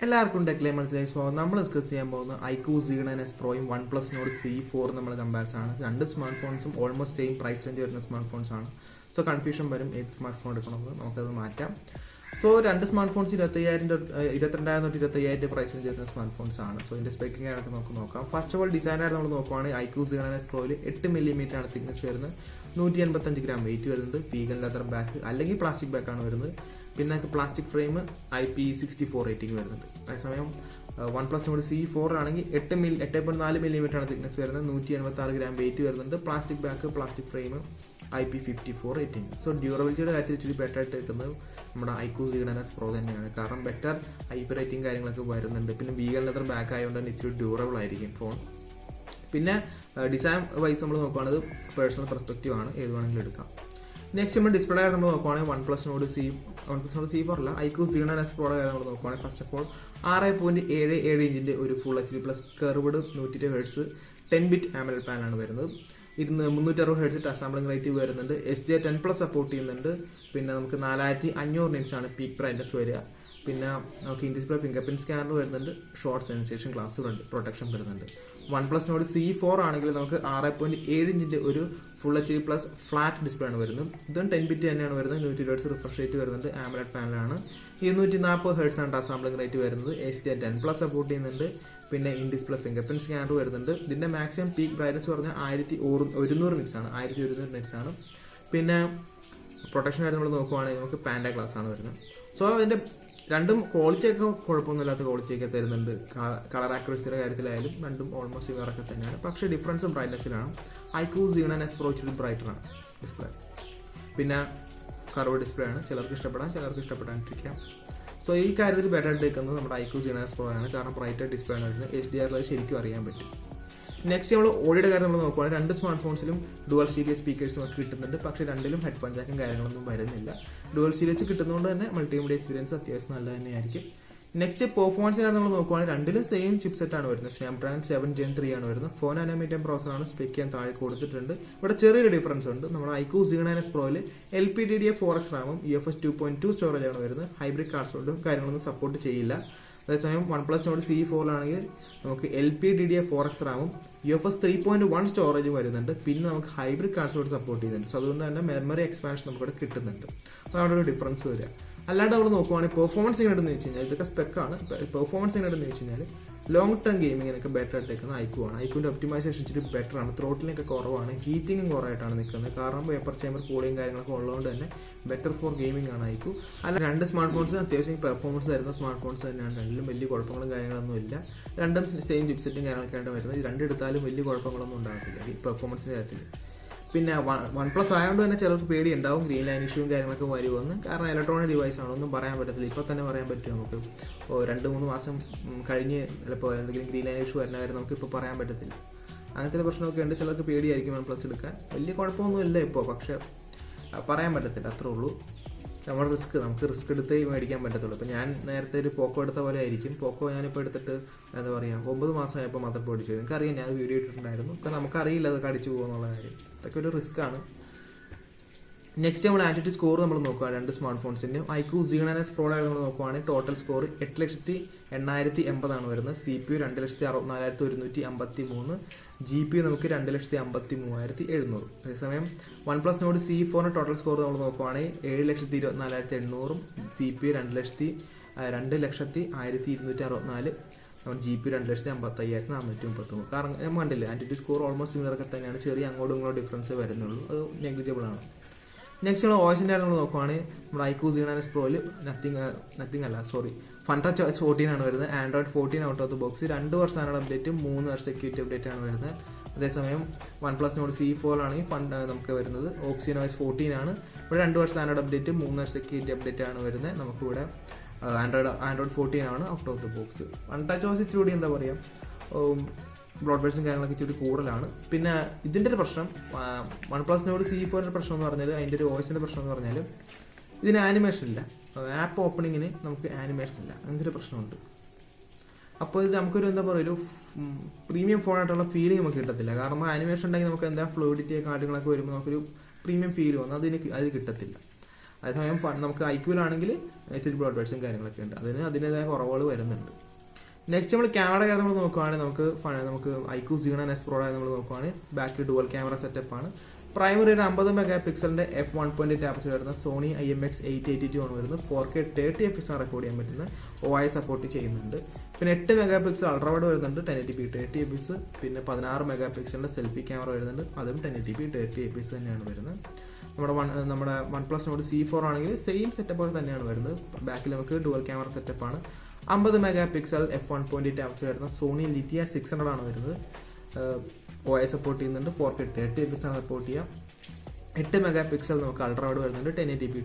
എല്ലാവർക്കും ടെക്ലേമത്തിലേക്ക് സ്വാഗതം. നമ്മൾ ഡിസ്കസ് ചെയ്യാൻ പോകുന്ന IQ Z9s പ്രോയും OnePlus Nord C4 നമ്മൾ കമ്പാരിസൺ ആണ്. രണ്ട് സ്മാർട്ട് ഫോൺസും ഓൾമോസ്റ്റ് സെയിം പ്രൈസ് റേഞ്ച് വരുന്ന സ്മാർട്ട് ഫോൺസ് ആണ്. സോ കൺഫ്യൂഷൻ വരും ഏത് സ്മാർട്ട് ഫോൺ എടുക്കണമെന്ന്. നമുക്കത് മാറ്റാം. സോ രണ്ട് സ്മാർട്ട് ഫോൺസ് 22,000 തൊട്ട് 25,000 പ്രൈസ് റേഞ്ച് വരുന്ന സ്മാർട്ട് ഫോൺസ് ആണ്. സോ ഇതിന്റെ സ്പെക്കിംഗ് ആയിട്ട് നമുക്ക് നോക്കാം. ഫസ്റ്റ് ഓഫ് ഓൾ ഡിസൈനായിട്ട് നമ്മൾ നോക്കുവാണെങ്കിൽ ഐക്യു Z9s പ്രോയിൽ 8mm ആണ് തിക്നെസ് വരുന്നത്, 185 gram വെയിറ്റ് വരുന്നത്, വീഗൻ ലെതർ ബാക്ക് അല്ലെങ്കിൽ പ്ലാസ്റ്റിക് ബാക്ക് ആണ് വരുന്നത്. പിന്നെ പ്ലാസ്റ്റിക് ഫ്രെയിം IP64 റേറ്റിംഗ് വരുന്നുണ്ട്. അതേസമയം OnePlus Nord C4 ആണെങ്കിൽ 8.4mm ആണ് തിക്നെസ് വരുന്നത്, 186 gram വെയിറ്റ് വരുന്നുണ്ട്, plastic back, plastic frame, IP54 rating. So ഡ്യൂറബിലിറ്റിയുടെ കാര്യത്തിൽ ഇച്ചിരി ബെറ്റർ ആയിട്ട് നിൽക്കുന്നത് നമ്മുടെ ഐക്യു Z9s Pro തന്നെയാണ്. കാരണം ബെറ്റർ IP റേറ്റിംഗ് കാര്യങ്ങളൊക്കെ വരുന്നുണ്ട്. പിന്നെ വീഗൻ ലെതർ ബാക്ക് ആയതുകൊണ്ട് തന്നെ ഇച്ചിരി ഡ്യൂറബിൾ ആയിരിക്കും ഫോൺ. പിന്നെ ഡിസൈൻ വൈസ് നമ്മൾ നോക്കുകയാണെങ്കിൽ പേഴ്സണൽ പെർസ്പെക്റ്റീവ് ആണ്, ഏത് വേണമെങ്കിലും എടുക്കാം. നെക്സ്റ്റ് നമ്മൾ ഡിസ്പ്ലേ ആയിട്ട് നമ്മൾ നോക്കുവാണെങ്കിൽ OnePlus Nord C4 അല്ല, ഐക്യു Z9s Pro നമ്മൾ നോക്കുവാണെങ്കിൽ ഫസ്റ്റ് ഓഫ് ഓൾ 6.77 ഇഞ്ചിന്റെ ഒരു full HD+ curved 120 Hz 10-bit AMOLED പാനലാണ് വരുന്നത്. 360 Hz ടച്ച് സാമ്പിളിംഗ് റേറ്റ് വരുന്നുണ്ട്. SJ10+ സപ്പോർട്ട് ചെയ്യുന്നുണ്ട്. പിന്നെ നമുക്ക് 4500 nits ആണ് പീക്ക് ബ്രൈറ്റ്നസ് വരിക. പിന്നെ നമുക്ക് in display finger print scanner വരുന്നുണ്ട്, ഷോർട്ട് സെൻസേഷൻ ഗ്ലാസ് പ്രൊട്ടക്ഷൻ വരുന്നുണ്ട്. OnePlus Nord C4 ആണെങ്കിൽ നമുക്ക് 6.7 ഇഞ്ചിന്റെ ഒരു ഫുൾ HD+ ഫ്ലാറ്റ് ഡിസ്പ്ലേ ആണ് വരുന്നത്. ഇതും 10-bit തന്നെയാണ് വരുന്നത്. 120 Hz റിഫ്രഷ് റേറ്റ് വരുന്നുണ്ട്. AMOLED പാനലാണ്. 240 Hz ആണ് ടച്ച് സാമ്പിളിംഗ് റേറ്റ് വരുന്നത്. SJ10+ സപ്പോർട്ട് ചെയ്യുന്നുണ്ട്. പിന്നെ in display finger print scanner വരുന്നുണ്ട്. ഇതിന്റെ മാക്സിമം പീക്ക് ബ്രൈറ്റ്നസ് പറഞ്ഞാൽ 1100 nits ആണ്, 1100 nits ആണ്. പിന്നെ പ്രൊട്ടക്ഷൻ ആയിട്ട് നമ്മൾ നോക്കുവാണെങ്കിൽ നമുക്ക് പാൻഡ ഗ്ലാസ് ആണ് വരുന്നത്. സോ അതിന്റെ രണ്ടും ക്വാളിറ്റി ഒക്കെ കുഴപ്പമൊന്നുമില്ലാത്ത ക്വാളിറ്റി ഒക്കെ തരുന്നുണ്ട്. കളർ ആക്യുറസിയുടെ കാര്യത്തിലായാലും രണ്ടും ഓൾമോസ്റ്റ് ഇവരൊക്കെ തന്നെയാണ്. പക്ഷേ ഡിഫറൻസും ബ്രൈറ്റ്നസ്സിലാണ്. ഐക്യു Z9s Pro ഇച്ചിരി ബ്രൈറ്ററാണ് ഡിസ്പ്ലേ. പിന്നെ കർവ് ഡിസ്പ്ലേ ആണ്, ചിലർക്ക് ഇഷ്ടപ്പെടാം, ചിലർക്ക് ഇഷ്ടപ്പെടാണ്ടിരിക്കാം. സോ ഈ കാര്യത്തിൽ ബെറ്റർ ആയിട്ട് നിൽക്കുന്നത് നമ്മുടെ ഐക്യു Z9s Pro ആണ്. കാരണം ബ്രൈറ്റർ ഡിസ്പ്ലേ ആണ് വരുന്നത്. HDR ശരിക്കും അറിയാൻ പറ്റും. നെക്സ്റ്റ് നമ്മൾ ഓഡിയോയുടെ കാര്യം നമ്മൾ നോക്കുവാണെങ്കിൽ രണ്ട് സ്മാർട്ട് ഫോൺസിലും ഡുവൽ സ്റ്റീരിയോ സ്പീക്കേഴ്സ് നമുക്ക് കിട്ടുന്നുണ്ട്. പക്ഷേ രണ്ടിലും ഹെഡ്ഫോൺ ജാക്കും കാര്യങ്ങളൊന്നും വരുന്നില്ല. ഡുവൽ സ്റ്റീരിയോസ് കിട്ടുന്നതുകൊണ്ട് തന്നെ മൾട്ടിമീഡിയ എക്സ്പീരിയൻസ് അത്യാവശ്യം നല്ല തന്നെയായിരിക്കും. നെക്സ്റ്റ് പെർഫോമൻസിനാണ് നമ്മൾ നോക്കുവാണെങ്കിൽ രണ്ടിലും സെയിം ചിപ്സെറ്റ് ആണ് വരുന്നത്. Snapdragon 7 Gen 3 ആണ് വരുന്നത്. 4 nanometer പ്രോസറാണ് സ്പെക്ക് ചെയ്യാൻ താഴെ കൊടുത്തിട്ടുണ്ട്. ഇവിടെ ചെറിയൊരു ഡിഫറൻസ് ഉണ്ട്. നമ്മുടെ ഐക്യു Z9s Proയിൽ LPDDR4X റാമും UFS 2.2 സ്റ്റോറേജ് ആണ് വരുന്നത്. ഹൈബ്രിഡ് കാർഡ്സും കാര്യങ്ങളൊന്നും സപ്പോർട്ട് ചെയ്യില്ല. അതേസമയം OnePlus Nord C4 ആണെങ്കിൽ നമുക്ക് LPDDR4X റാമും UFS 3.1 സ്റ്റോറേജും വരുന്നുണ്ട്. പിന്നെ നമുക്ക് ഹൈബ്രിഡ് കാർഡ്സോട് സപ്പോർട്ട് ചെയ്യുന്നുണ്ട്. സോ അതുകൊണ്ട് തന്നെ മെമ്മറി എക്സ്പാൻഷൻ നമുക്കിവിടെ കിട്ടുന്നുണ്ട്. അതാണ് ഒരു ഡിഫറൻസ് വരിക. അല്ലാണ്ട് നമ്മൾ നോക്കുവാണെങ്കിൽ പെർഫോമൻസ് എങ്ങനെയാണെന്ന് വെച്ച് കഴിഞ്ഞാൽ ഇതൊക്കെ സ്പെക്കാണ്. പെർഫോമൻസ് എങ്ങനെയാണെന്ന് വെച്ച് കഴിഞ്ഞാൽ ലോങ് ടേം ഗെയിമിങ്ങിനൊക്കെ ബെറ്റർ ആയിട്ട് നിൽക്കുന്നത് ഐക്യു ആണ്. ഐക്യുവിന്റെ ഒപ്റ്റിമൈസേഷൻ ഇച്ചിരി ബെറ്റർ ആണ്. ത്രോട്ടിലൊക്കെ കുറവാണ്, ഹീറ്റിംഗും കുറവായിട്ടാണ് നിൽക്കുന്നത്. കാരണം വേപ്പർ ചേമ്പർ കൂളിംഗ് കാര്യങ്ങളൊക്കെ ഉള്ളതുകൊണ്ട് തന്നെ ബെറ്റർ ഫോർ ഗെയിമിംഗ് ആണ് ഐക്യു. അല്ല, രണ്ട് സ്മാർട്ട് ഫോൺസ് അത്യാവശ്യം പെർഫോമൻസ് തരുന്ന സ്മാർട്ട് ഫോൺസ് തന്നെയാണ്. രണ്ടിലും വലിയ കുഴപ്പങ്ങളും കാര്യങ്ങളൊന്നും ഇല്ല. രണ്ടും സെയിം ചിപ്സെറ്റും കാര്യങ്ങളൊക്കെയാണ് വരുന്നത്. ഈ രണ്ടെടുത്താലും വലിയ കുഴപ്പങ്ങളൊന്നും ഉണ്ടാകത്തില്ല ഈ പെർഫോമൻസിന്റെ കാര്യത്തിൽ. പിന്നെ OnePlus ആയതുകൊണ്ട് തന്നെ ചിലർക്ക് പേടി ഉണ്ടാവും ഗ്രീൻ ലൈൻ ഇഷ്യൂവും കാര്യങ്ങളൊക്കെ വരുമെന്ന്. കാരണം ഇലക്ട്രോണിക് ഡിവൈസ് ആണ്, ഒന്നും പറയാൻ പറ്റത്തില്ല. ഇപ്പൊ തന്നെ പറയാൻ പറ്റും നമുക്ക്. 2-3 മാസം കഴിഞ്ഞ് ചിലപ്പോൾ എന്തെങ്കിലും ഗ്രീൻ ലൈൻ ഇഷ്യൂ വരുന്ന കാര്യം നമുക്ക് ഇപ്പോൾ പറയാൻ പറ്റത്തില്ല. അങ്ങനത്തെ പ്രശ്നമൊക്കെ ഉണ്ട്. ചിലർക്ക് പേടിയായിരിക്കും OnePlus എടുക്കാൻ. വലിയ കുഴപ്പമൊന്നും ഇല്ല ഇപ്പോൾ, പക്ഷെ പറയാൻ പറ്റത്തില്ല, അത്രേ ഉള്ളൂ. നമുക്ക് റിസ്ക് എടുത്തേ മേടിക്കാൻ പറ്റത്തുള്ളൂ. ഇപ്പം ഞാൻ നേരത്തെ ഒരു പോക്കോ എടുത്ത പോലെ ആയിരിക്കും. പോക്കോ ഞാനിപ്പോൾ എടുത്തിട്ട് എന്താ പറയുക 9 മാസമായപ്പോൾ മാത്രം പൊടിച്ചു. എനിക്കറിയാം, ഞാൻ വീഡിയോ ഇട്ടിട്ടുണ്ടായിരുന്നു. അപ്പം നമുക്കറിയില്ല അത് കടിച്ചു പോകുന്നുള്ള കാര്യം. അതൊക്കെ ഒരു റിസ്ക് ആണ്. നെക്സ്റ്റ് നമ്മൾ ആന്റിറ്റി സ്കോർ നമ്മൾ നോക്കുക രണ്ട് സ്മാർട്ട് ഫോൺസിന്റെ. ഐക്യു Z9s Pro നമ്മൾ നോക്കുവാണെങ്കിൽ ടോട്ടൽ സ്കോർ 8,80,80 ആണ് വരുന്നത്. CPU 2,64,153, GPU നമുക്ക് 2,53,700. അതേസമയം OnePlus Nord C4 total score നമ്മൾ നോക്കുവാണെങ്കിൽ 7,24,800, CPU 2,01,264, GPU 2,55,433. കാരണം നമ്മൾ കണ്ടില്ല, ആന്റിറ്റി സ്കോർ ഓൾമോസ്റ്റ് സിമിലർ ഒക്കെ തന്നെയാണ്. ചെറിയ അങ്ങോട്ടും ഇങ്ങോട്ടും ഡിഫറൻസ് വരുന്നുള്ളൂ. അത് നെഗ്ലിജിബിൾ ആണ്. നെക്സ്റ്റ് നമ്മൾ OSന്റെ നമ്മൾ നോക്കുവാണെങ്കിൽ നമ്മുടെ ഐക്യു Z9s Proയിൽ FunTouch 14 ആണ് വരുന്നത്. Android 14 out of the box. 2 വർഷം സ്റ്റാൻഡേർഡ് അപ്ഡേറ്റും 3 വർഷം സെക്യൂരിറ്റി അപ്ഡേറ്റ് ആണ് വരുന്നത്. അതേസമയം OnePlus Nord C4 ആണ് നമുക്ക് വരുന്നത്. OxygenOS 14 ആണ്. ഇവിടെ 2 വർഷം സ്റ്റാൻഡേർഡ് അപ്ഡേറ്റും 3 വർഷം സെക്യൂരിറ്റി അപ്ഡേറ്റ് ആണ് വരുന്നത്. നമുക്കിവിടെ Android 14 ആണ് out of the box. FunTouch OS ഇച്ചിരി എന്താ പറയുക, ബ്രോഡ്ബാൻഡ്സും കാര്യങ്ങളൊക്കെ ഇച്ചിരി കൂടുതലാണ്. പിന്നെ ഇതിന്റെ ഒരു പ്രശ്നം OnePlus Nord C4 പ്രശ്നം എന്ന് പറഞ്ഞാൽ, അതിന്റെ ഒരു OSന്റെ പ്രശ്നം എന്ന് പറഞ്ഞാൽ ഇതിന് ആനിമേഷൻ ഇല്ല. ആപ്പ് ഓപ്പണിങ്ങിന് നമുക്ക് ആനിമേഷൻ ഇല്ല. അങ്ങനത്തെ ഒരു പ്രശ്നമുണ്ട്. അപ്പോൾ ഇത് നമുക്കൊരു എന്താ പറയുക, ഒരു പ്രീമിയം ഫോണായിട്ടുള്ള ഫീലിംഗ് നമുക്ക് കിട്ടത്തില്ല. കാരണം ആനിമേഷൻ ഉണ്ടെങ്കിൽ നമുക്ക് എന്താ ഫ്ലൂയിഡിറ്റി കാര്യങ്ങളൊക്കെ വരുമ്പോൾ നമുക്കൊരു പ്രീമിയം ഫീൽ വന്നു അത് കിട്ടത്തില്ല. അതേസമയം നമുക്ക് ഐക്യൂലാണെങ്കിൽ ഇച്ചിരി ബ്ലോഡ് ബെഡ്സും കാര്യങ്ങളൊക്കെ ഉണ്ട്, അതിൻ്റെതായ കുറവുകൾ വരുന്നുണ്ട്. നെക്സ്റ്റ് നമ്മൾ ക്യാമറ കാര്യം നമ്മൾ നോക്കുകയാണെങ്കിൽ നമുക്ക് ഐക്യൂ Z9S Pro നമ്മൾ നോക്കുകയാണെങ്കിൽ ബാക്കിൽ ഡുവൽ ക്യാമറ സെറ്റപ്പ് ആണ്. പ്രൈമറി ഒരു 50 മെഗാ പിക്സലിന്റെ f1.8 ആപ്പർച്ചർ വരുന്ന സോണി IMX882 ആണ് വരുന്നത്. 4K 30fps റെക്കോർഡ് ചെയ്യാൻ പറ്റുന്ന OIS സപ്പോർട്ട് ചെയ്യുന്നുണ്ട്. പിന്നെ 8 മെഗാ പിക്സൽ അൾട്രാ വൈഡ് വരുന്നുണ്ട് 1080p 30fps. പിന്നെ 16 മെഗാ പിക്സലിന്റെ സെൽഫി ക്യാമറ വരുന്നുണ്ട്, അതും 1080p 30fps തന്നെയാണ് വരുന്നത്. നമ്മുടെ OnePlus Nord C4 ആണെങ്കിൽ സെയിം സെറ്റപ്പ് തന്നെയാണ് വരുന്നത്. ബാക്കിൽ നമുക്ക് ഡുവൽ ക്യാമറ സെറ്റപ്പ് ആണ്. 50 മെഗാ പിക്സൽ f1.8 ആപ്പർച്ചർ വരുന്ന സോണി ലിറ്റിയ 600 ആണ് വരുന്നത്. OIS സപ്പോർട്ട് ചെയ്യുന്നുണ്ട്, 4K 30fps ആണ് സപ്പോർട്ട് ചെയ്യുക. 8 മെഗാ പിക്സൽ നമുക്ക് അൾട്രാ വൈഡ് വരുന്നുണ്ട് 1080p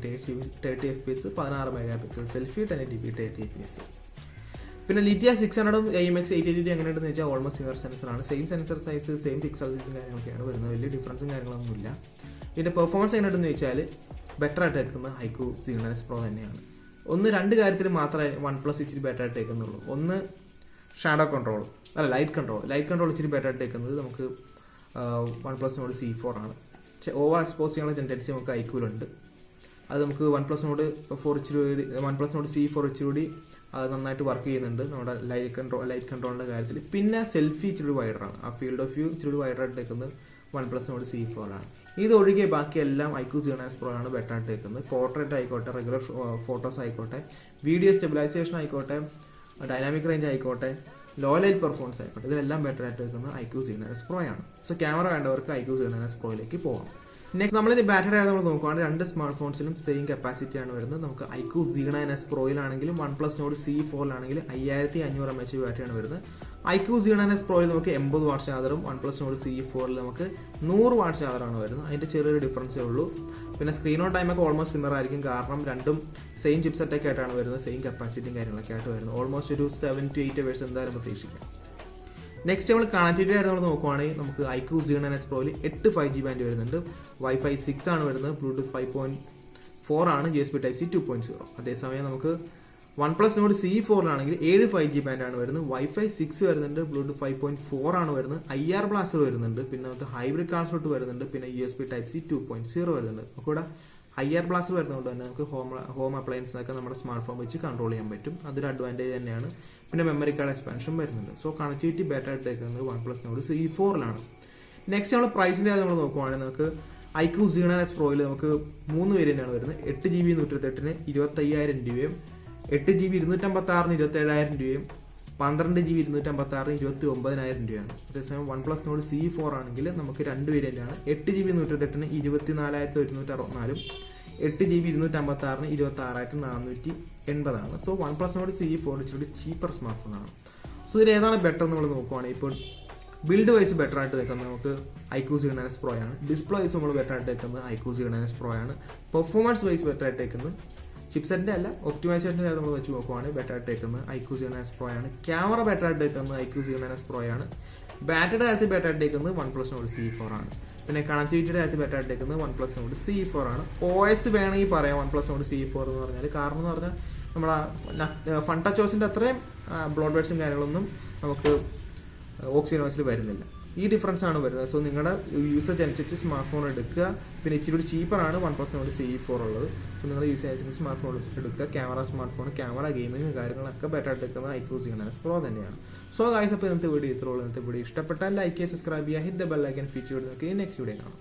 30fps. 16 mega pixel selfie 1080p 30fps. പിന്നെ ലിറ്റിയ 600ഉം IMX882 എങ്ങനെയുണ്ടെന്ന് വെച്ചാൽ ഓൾമോസ്റ്റ് സിമിലർ സെൻസറാണ്. Same sensor size, same pixel സൈസും കാര്യങ്ങളൊക്കെയാണ് വരുന്നത്. വലിയ ഡിഫറൻസും കാര്യങ്ങളൊന്നുമില്ല. ഇതിന്റെ പെർഫോമൻസ് എങ്ങനെയുണ്ടെന്ന് വെച്ചാൽ ബെറ്റർ ആയിട്ട് എടുക്കുന്ന ഐക്യൂ Z9S Pro തന്നെയാണ്. രണ്ട് കാര്യത്തിൽ മാത്രമേ OnePlus ഇച്ചിരി ബെറ്റർ ആയിട്ട് എടുക്കുന്നുള്ളൂ. ഒന്ന് ഷാഡോ കൺട്രോൾ, ലൈറ്റ് കൺട്രോൾ ഇച്ചിരി ബെറ്റർ ആയിട്ട് എടുക്കുന്നത് നമുക്ക് OnePlus Nord C4 ആണ്. ഓവർ എക്സ്പോസ് ചെയ്യാനുള്ള ടെൻഡൻസി നമുക്ക് ഐക്യൂലുണ്ട്. അത് നമുക്ക് OnePlus Nord C4 ഇച്ചിരി അത് നന്നായിട്ട് വർക്ക് ചെയ്യുന്നുണ്ട് നമ്മുടെ ലൈറ്റ് കൺട്രോളിന്റെ കാര്യത്തിൽ. പിന്നെ സെൽഫി ഇച്ചിരി വൈഡറാണ്, ആ ഫീൽഡ് ഓഫ് വ്യൂ ഇച്ചിരി വൈഡറായിട്ട് എടുക്കുന്നത് OnePlus Nord C4 ആണ്. ഇതൊഴികെ ബാക്കിയെല്ലാം ഐക്യൂ Z9S Pro ആണ് ബെറ്റർ ആയിട്ട് എടുക്കുന്നത്. പോർട്രേറ്റ് ആയിക്കോട്ടെ, റെഗുലർ ഫോട്ടോസ് ആയിക്കോട്ടെ, വീഡിയോ സ്റ്റെബിലൈസേഷൻ ആയിക്കോട്ടെ, ഡൈനാമിക് റേഞ്ച് ആയിക്കോട്ടെ, ലോ ലൈറ്റ് പെർഫോമൻസ് ആയിക്കോട്ടെ, ഇതിലെല്ലാം ബെറ്റർ ആയിട്ട് എടുക്കുന്നത് ഐക്യൂ Z9S Pro ആണ്. സോ ക്യാമറ വേണ്ടവർക്ക് ഐക്യൂ Z9S Proയിലേക്ക് പോകാം. നെക്സ്റ്റ് നമ്മളിത് ബാറ്ററി നമ്മൾ നോക്കുകയാണെങ്കിൽ 2 സ്മാർട്ട് ഫോൺസിലും സെയിം കപ്പാസിറ്റി ആണ് വരുന്നത്. നമുക്ക് IQ Z9S Proയിലാണെങ്കിലും OnePlus Nord C4ലാണെങ്കിലും 5500 mAh ബാറ്ററിയാണ് വരുന്നത്. ഐക്യൂ Z9S Proയിൽ നമുക്ക് 80 വാട്ട് ചാർജറും OnePlus Nord C4ൽ നമുക്ക് 100 വാട്ട് ചാർജറാണ് വരുന്നത്. അതിന്റെ ചെറിയൊരു ഡിഫറൻസേ ഉള്ളൂ. പിന്നെ സ്ക്രീൻ ഓൺ ടൈം ഒക്കെ ഓൾമോസ്റ്റ് സിമിലർ ആയിരിക്കും, കാരണം രണ്ടും സെയിം ചിപ്സെറ്റ് ഒക്കെ ആയിട്ടാണ് വരുന്നത്, സെയിം കപ്പാസിറ്റിയും കാര്യങ്ങളൊക്കെ ആയിട്ട് വരുന്നത്. ഓൾമോസ്റ്റ് ഒരു 7 to 8 hours എന്തായാലും പ്രതീക്ഷിക്കാം. നെക്സ്റ്റ് നമ്മൾ കണക്ടിവിറ്റി ആയിട്ട് നമ്മൾ നോക്കുവാണെങ്കിൽ നമുക്ക് ഐക്യൂ Z9S Proയിൽ 8 5G ബാൻഡ് വരുന്നുണ്ട്. Wi-Fi 6 ആണ് വരുന്നത്, Bluetooth 5.4 ആണ്, USB Type-C 2.0. അതേസമയം നമുക്ക് OnePlus Nord C4ലാണെങ്കിൽ 7 5G ബാൻഡ് ആണ് വരുന്നത്. Wi-Fi 6 വരുന്നുണ്ട്, Bluetooth 5.4 ആണ് വരുന്നത്, IR ബ്ലാസ്റ്റർ വരുന്നുണ്ട്, പിന്നെ നമുക്ക് ഹൈബ്രിഡ് ട്രാൻസ്പോർട്ട് വരുന്നുണ്ട്, പിന്നെ USB Type-C 2.0 വരുന്നുണ്ട്. കൂടെ IR ബ്ലാസ്റ്റർ വരുന്നതുകൊണ്ട് തന്നെ നമുക്ക് ഹോം അപ്ലയൻസിനൊക്കെ നമ്മുടെ സ്മാർട്ട് ഫോൺ വെച്ച് കൺട്രോൾ ചെയ്യാൻ പറ്റും. അതൊരു അഡ്വാൻറ്റേജ് തന്നെയാണ്. പിന്നെ മെമ്മറി കാർഡ് എക്സ്പാൻഷൻ വരുന്നുണ്ട്. സോ കണക്ടിവിറ്റി ബെറ്റർ ആയിട്ട് എടുക്കുന്നത് OnePlus Nord C4ലാണ്. നെക്സ്റ്റ് നമ്മൾ പ്രൈസിന്റെ കാര്യം നമ്മൾ നോക്കുവാണെങ്കിൽ നമുക്ക് ഐക്യൂ Z9S Proയിൽ നമുക്ക് 3 വേരിയന്റ് ആണ് വരുന്നത്. 8GB 128ന് 25,000 രൂപയും, 8GB 256ന് 27,000 രൂപയും, 12GB 256ന് 29,000 രൂപയാണ്. അതേസമയം OnePlus Nord C4 ആണെങ്കിൽ നമുക്ക് 2 വേരിയന്റ് ആണ്. 8GB 128ന് 24,164ഉം, 8GB 256ന് 26,480 so OnePlus Nord C4 ഇച്ചിരി ചീപ്പർ സ്മാർട്ട് ഫോൺ ആണ്. സോ ഇതിൽ ഏതാണ് ബെറ്റർ നമ്മൾ നോക്കുവാണെങ്കിൽ ഇപ്പോൾ ബിൽഡ് വൈസ് ബെറ്റർ ആയിട്ട് വെക്കുന്നത് നമുക്ക് ഐക്യൂ Z9S Pro ആണ്. ഡിസ്പ്ലേ വൈസ് നമ്മൾ ബെറ്റർ ആയിട്ട് വെക്കുന്നത് ഐക്യൂ Z9S Pro ആണ്. പെർഫോമൻസ് വൈസ് ബെറ്റർ ആയിട്ട് വെക്കുന്നത് ചിപ്സെറ്റിന്റെ അല്ല, ഒപ്റ്റിമൈസേഷന്റെ നമ്മൾ വെച്ച് നോക്കുവാണെങ്കിൽ ബെറ്റർ ആയിട്ട് വെക്കുന്നത് ഐക്യൂ Z9S Pro ആണ്. ക്യാമറ ബെറ്റർ ആയിട്ട് വെക്കുന്നത് ഐക്യൂ Z9S Pro ആണ്. ബാറ്ററിയുടെ കാര്യത്തിൽ ബെറ്റർ ആയിട്ട് വെക്കുന്നത് OnePlus Nord C4 ആണ്. പിന്നെ കണക്ടിവിറ്റിയുടെ കാര്യത്തിൽ ബെറ്റർ ആയിട്ട് വെക്കുന്നത് OnePlus Nord C4 ആണ്. OS വേണമെങ്കിൽ പറയാം OnePlus Nord C4 എന്ന് പറഞ്ഞാൽ, കാരണം എന്ന് പറഞ്ഞാൽ നമ്മുടെ ഫൺ ടച്ച് OSന്റെ അത്രയും ബ്ലോഡ് ബെഡ്സും കാര്യങ്ങളൊന്നും നമുക്ക് ഓക്സിജൻ വരുന്നില്ല. ഈ ഡിഫറൻസ് ആണ് വരുന്നത്. സോ നിങ്ങളുടെ യൂസേജ് അനുസരിച്ച് സ്മാർട്ട് ഫോൺ എടുക്കുക. പിന്നെ ഇച്ചിരി കൂടി ചീപ്പറാണ് OnePlus Nord C4 ഉള്ളത്. സോ നിങ്ങൾ യൂസേജ് അനുസരിച്ച് സ്മാർട്ട് ഫോൺ എടുക്കുക. സ്മാർട്ട് ഫോൺ ക്യാമറ ഗെയിമിങ് കാര്യങ്ങളൊക്കെ ബെറ്റർ ആയിട്ട് എടുക്കുന്നത് ഐക്യൂ Z9S Pro തന്നെയാണ്. സോ ഗൈസ്, അപ്പോൾ ഇന്നത്തെ വീഡിയോ ഇത്രയുള്ളൂ. ഇന്നത്തെ വീഡിയോ ഇഷ്ടപ്പെട്ടാൽ ലൈക്ക് ചെയ്യുക, സബ്സ്ക്രൈബ് ചെയ്യുക, hit the bell icon feature നോക്കി നെക്സ്റ്റ് വീഡിയോ കാണാം.